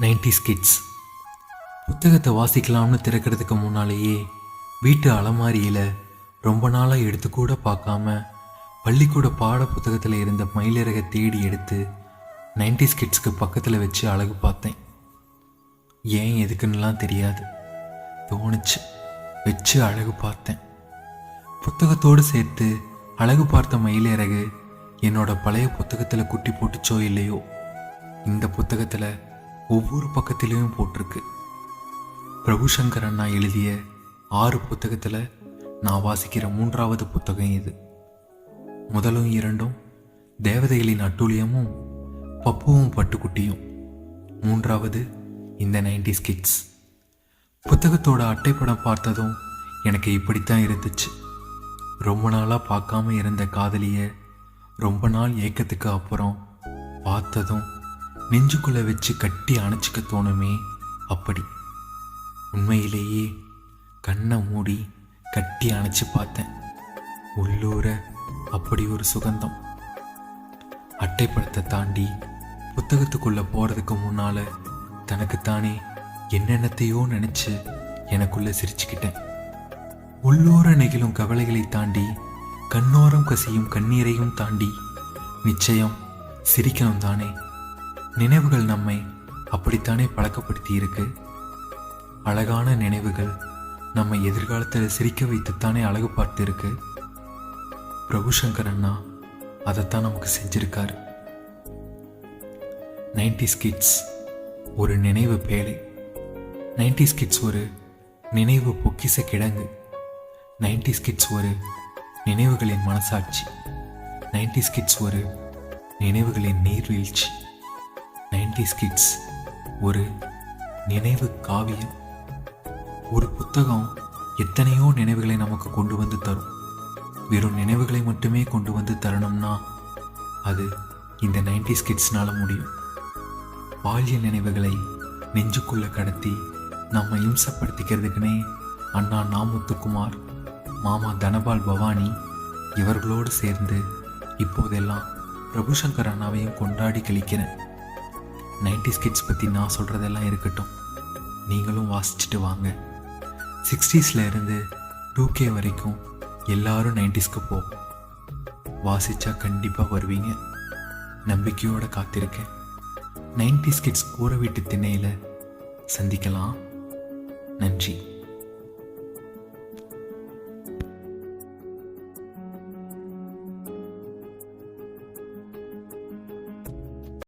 90s kids. புத்தகத்தை வாசிக்கலாம்னு திறக்கிறதுக்கு முன்னாலேயே வீட்டு அலமாரியில் ரொம்ப நாளாக எடுத்து கூட பார்க்காம பள்ளிக்கூட பாட புத்தகத்தில் இருந்த மயிலிறகை தேடி எடுத்து 90s கிட்ஸ்க்கு பக்கத்தில் வச்சு அழகு பார்த்தேன். ஏன் எதுக்குன்னுலாம் தெரியாது, தோணுச்சு, வச்சு அழகு பார்த்தேன். புத்தகத்தோடு சேர்த்து அழகு பார்த்த மயிலிறகு என்னோட பழைய புத்தகத்தில் குட்டி போட்டுச்சோ இல்லையோ, இந்த புத்தகத்தில் ஒவ்வொரு பக்கத்திலையும் போட்டிருக்கு. பிரபுசங்கர் அண்ணா எழுதிய 6 புத்தகத்தில் நான் வாசிக்கிற 3வது புத்தகம் இது. முதலும் 2ம் தேவதைகளின் அட்டூழியமும் பப்புவும் பட்டுக்குட்டியும். 3வது இந்த 90s கிட்ஸ். புத்தகத்தோட அட்டைப்படம் பார்த்ததும் எனக்கு இப்படித்தான் இருந்துச்சு. ரொம்ப நாளாக பார்க்காம இருந்த காதலியை ரொம்ப நாள் ஏக்கத்துக்கு அப்புறம் பார்த்ததும் நெஞ்சுக்குள்ளே வச்சு கட்டி அணைச்சிக்க தோணுமே, அப்படி. உண்மையிலேயே கண்ணை மூடி கட்டி அணைச்சி பார்த்தேன். உள்ளூர அப்படி ஒரு சுகந்தம். அட்டைப்படத்தை தாண்டி புத்தகத்துக்குள்ளே போகிறதுக்கு முன்னால் தனக்குத்தானே என்னென்னத்தையோ நினச்சி எனக்குள்ளே சிரிச்சுக்கிட்டேன். உள்ளூர நெகிழும் கவலைகளை தாண்டி கண்ணோரம் கசியும் கண்ணீரையும் தாண்டி நிச்சயம் சிரிக்கணும் தானே. நினைவுகள் நம்மை அப்படித்தானே பழக்கப்படுத்தி இருக்கு. அழகான நினைவுகள் நம்மை எதிர்காலத்தில் சிரிக்க வைத்துத்தானே அழகு பார்த்து இருக்கு. பிரபுசங்கர் அண்ணா அதைத்தான் நமக்கு செஞ்சிருக்காரு. 90s கிட்ஸ் ஒரு நினைவு பேழை. 90s கிட்ஸ் ஒரு நினைவு பொக்கிச கிடங்கு. 90s கிட்ஸ் ஒரு நினைவுகளின் மனசாட்சி. 90s கிட்ஸ் ஒரு நினைவுகளின் நீர்வீழ்ச்சி. 90s கிட்ஸ் ஒரு நினைவு காவியம். ஒரு புத்தகம் எத்தனையோ நினைவுகளை நமக்கு கொண்டு வந்து தரும். வெறும் நினைவுகளை மட்டுமே கொண்டு வந்து தரணும்னா அது இந்த 90s கிட்ஸ்னால முடியும். பால்ய நினைவுகளை நெஞ்சுக்குள்ள கடத்தி நம்ம இம்சப்படுத்திக்கிறதுக்குனே அண்ணா நாமுத்துக்குமார், மாமா தனபால் பவானி இவர்களோடு சேர்ந்து இப்போதெல்லாம் பிரபுசங்கர் அண்ணாவையும் கொண்டாடி கழிக்கிறேன். 90s கிட்ஸ் பற்றி நான் சொல்கிறதெல்லாம் இருக்கட்டும், நீங்களும் வாசிச்சுட்டு வாங்க. 60s இருந்து 2K வரைக்கும் எல்லாரும் 90ஸ்க்கு போவோம். வாசிச்சா கண்டிப்பாக வருவீங்க. நம்பிக்கையோடு காத்திருக்கேன். 90s கிட்ஸ் கூரை வீட்டு திண்ணையில் சந்திக்கலாம். நன்றி.